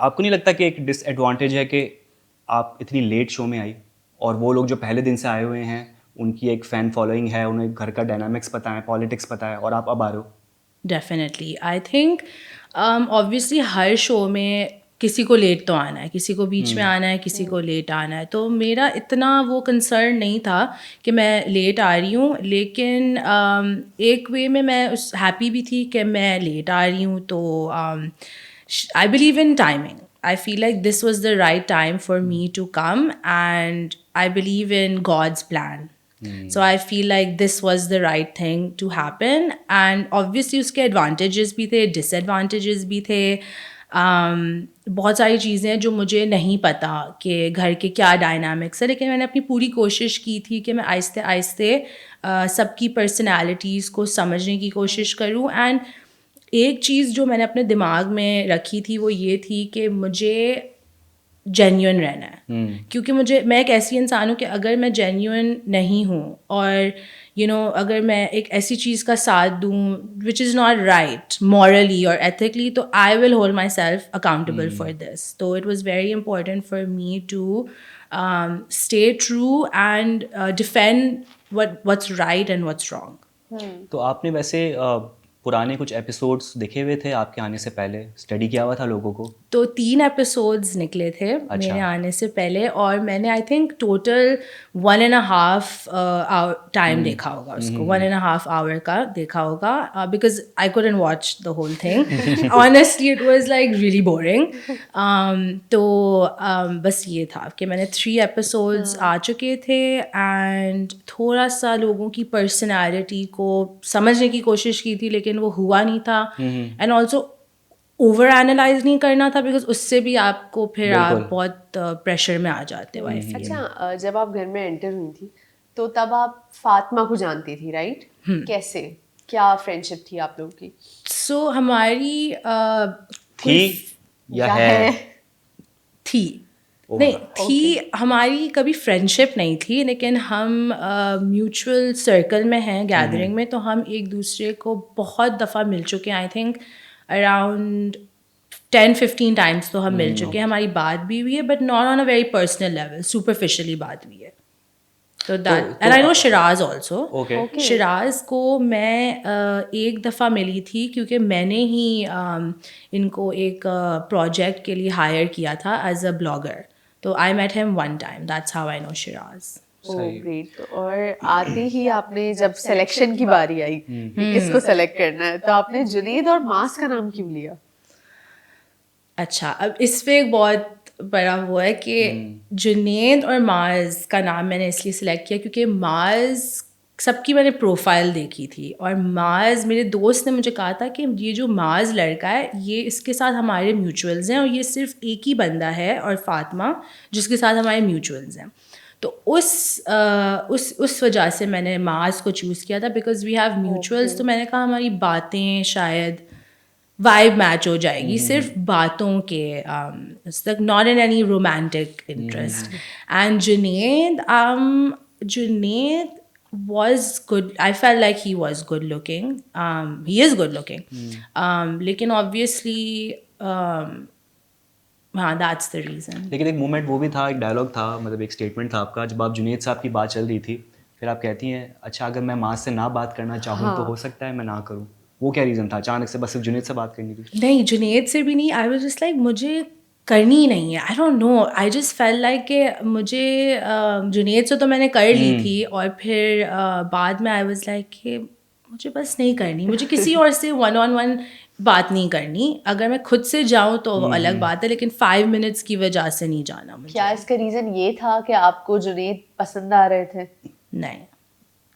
آپ کو نہیں لگتا کہ ایک ڈس ایڈوانٹیج ہے کہ آپ اتنی لیٹ شو میں آئی اور وہ لوگ جو پہلے دن سے آئے ہوئے ہیں ان کی ایک فین فالوئنگ ہے, انہیں گھر کا ڈائنامکس پتہ ہے, پالیٹکس پتہ ہے, اور آپ اب آ رہے ہو؟ ڈیفینیٹلی آئی تھنک آبویسلی ہر شو میں کسی کو لیٹ تو آنا ہے, کسی کو بیچ میں آنا ہے, کسی کو لیٹ آنا ہے. تو میرا اتنا وہ کنسرن نہیں تھا کہ میں لیٹ آ رہی ہوں, لیکن ایک وے میں اس ہیپی بھی تھی کہ میں لیٹ آ رہی ہوں. تو I believe in timing. I feel like this was the right time for me to come, and I believe in God's plan. So I feel like this was the right thing to happen. And obviously اس کے advantages بھی تھے, disadvantages بھی تھے. بہت ساری چیزیں جو مجھے نہیں پتہ کہ گھر کے کیا ڈائنامکس ہے, لیکن میں نے اپنی پوری کوشش کی تھی کہ میں آہستہ آہستہ سب کی پرسنالٹیز کو سمجھنے کی کوشش کروں. اینڈ ایک چیز جو میں نے اپنے دماغ میں رکھی تھی وہ یہ تھی کہ مجھے جینیون رہنا ہے, کیونکہ میں ایک ایسی انسان ہوں کہ اگر میں جینیون نہیں ہوں اور اگر میں ایک ایسی چیز کا ساتھ دوں which is not right morally اور ایتھیکلی, تو I will hold myself accountable for this. تو it was very important for me to stay true and defend what's right and what's wrong. تو آپ نے ویسے پرانے کچھ ایپیسوڈس دیکھے ہوئے تھے آپ کے آنے سے پہلے, اسٹڈی کیا ہوا تھا لوگوں کو؟ تو 3 ایپیسوڈز نکلے تھے میرے آنے سے پہلے, اور میں نے آئی تھنک ٹوٹل 1.5 ٹائم دیکھا ہوگا اس کو, 1.5 hour کا دیکھا ہوگا, because I couldn't watch the whole thing honestly, it was like really boring. تو بس یہ تھا کہ میں نے 3 ایپیسوڈز آ چکے تھے, اینڈ تھوڑا سا لوگوں کی پرسنالٹی کو سمجھنے کی کوشش کی تھی, لیکن وہ ہوا نہیں تھا. اینڈ آلسو اوور اینالائز نہیں کرنا تھا, بیکاز اس سے بھی آپ کو پھر آپ بہت پریشر میں آ جاتے ہو. اچھا, جب آپ گھر میں انٹر ہوئی تھی تو تب آپ فاطمہ کو جانتی تھی, رائٹ؟ کیسے, کیا فرینڈ شپ تھی آپ لوگوں کی؟ سو ہماری تھی ہماری کبھی فرینڈ شپ نہیں تھی, لیکن ہم میوچل سرکل میں ہیں, گیدرنگ میں, تو ہم ایک دوسرے کو بہت دفعہ مل چکے ہیں. آئی تھنک اراؤنڈ 10-15 ٹائمس تو ہم مل چکے ہیں, ہماری بات بھی ہوئی ہے, but not on a very personal level, superficially بات ہوئی ہے. تو that, and I know Shiraz also. Shiraz کو میں ایک دفعہ ملی تھی کیونکہ میں نے ہی ان کو ایک پروجیکٹ کے لیے ہائر کیا تھا ایز اے بلاگر. تو I met him one time, that's how I know Shiraz. Great. اور آتے ہی آپ نے جب سلیکشن کی باری آئی کس کو سلیکٹ کرنا ہے, تو آپ نے جنید اور معاذ کا نام کیوں لیا؟ اچھا, اب اس پہ ایک بہت بڑا وہ ہے کہ جنید اور معاذ کا نام میں نے اس لیے سلیکٹ کیا کیونکہ معاذ سب کی میں نے پروفائل دیکھی تھی, اور معاذ میرے دوست نے مجھے کہا تھا کہ یہ جو معاذ لڑکا ہے یہ اس کے ساتھ ہمارے میوچولز ہیں, اور یہ صرف ایک ہی بندہ ہے اور فاطمہ جس کے ساتھ ہمارے میوچولز ہیں. تو اس وجہ سے میں نے معاذ کو چوز کیا تھا, بیکاز وی ہیو میوچولز. تو میں نے کہا ہماری باتیں شاید وائب میچ ہو جائے گی, صرف باتوں کے not in any romantic interest. And Junaid was good. I felt like he was good looking. He is good looking. لیکن obviously ہاں that's the reason. لیکن ایک مومنٹ وہ بھی تھا, ایک ڈائلاگ تھا, مطلب ایک اسٹیٹمنٹ تھا آپ کا, جب آپ جنید صاحب کی بات چل رہی تھی, پھر آپ کہتی ہیں اچھا اگر میں معاذ سے نہ بات کرنا چاہوں تو ہو سکتا ہے میں نہ کروں. وہ کیا ریزن تھا اچانک سے بس صرف جنید سے بات کرنی تھی؟ نہیں, جنید سے بھی نہیں. آئی واز جسٹ لائک مجھے کرنی ہی نہیں ہے. I don't know, I just feel like کہ مجھے جنید سے تو میں نے کر لی تھی, اور پھر بعد میں آئی واز لائک کہ مجھے بس نہیں کرنی, مجھے کسی اور سے 1-on-1 بات نہیں کرنی. اگر میں خود سے جاؤں تو الگ بات ہے, لیکن 5 minutes کی وجہ سے نہیں جانا مجھے. کیا اس کا ریزن یہ تھا کہ آپ کو جنید پسند آ رہے تھے؟ نہیں.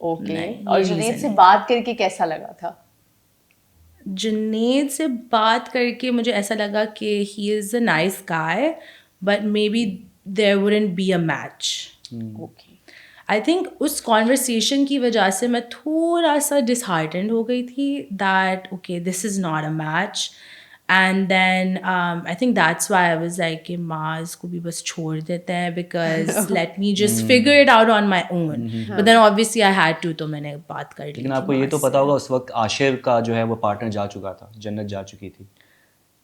اوکے, اور جنید سے بات کر کے کیسا لگا تھا؟ جنید سے بات کر کے مجھے ایسا لگا کہ he is a nice guy, but maybe there wouldn't be a match. Okay. I think اس کانورسیشن کی وجہ سے میں تھوڑا سا ڈسہارٹنڈ ہو گئی تھی that okay this is not a match. And then I think that's why I was like کہ معاذ کو بھی بس چھوڑ دیتے ہیں, because let me just figure it out on my own. But then obviously I had to, تو میں نے بات کر لی. لیکن آپ کو یہ تو پتا ہوگا اس وقت عاشر کا جو ہے وہ پارٹنر جا چکا تھا, جنت جا چکی تھی.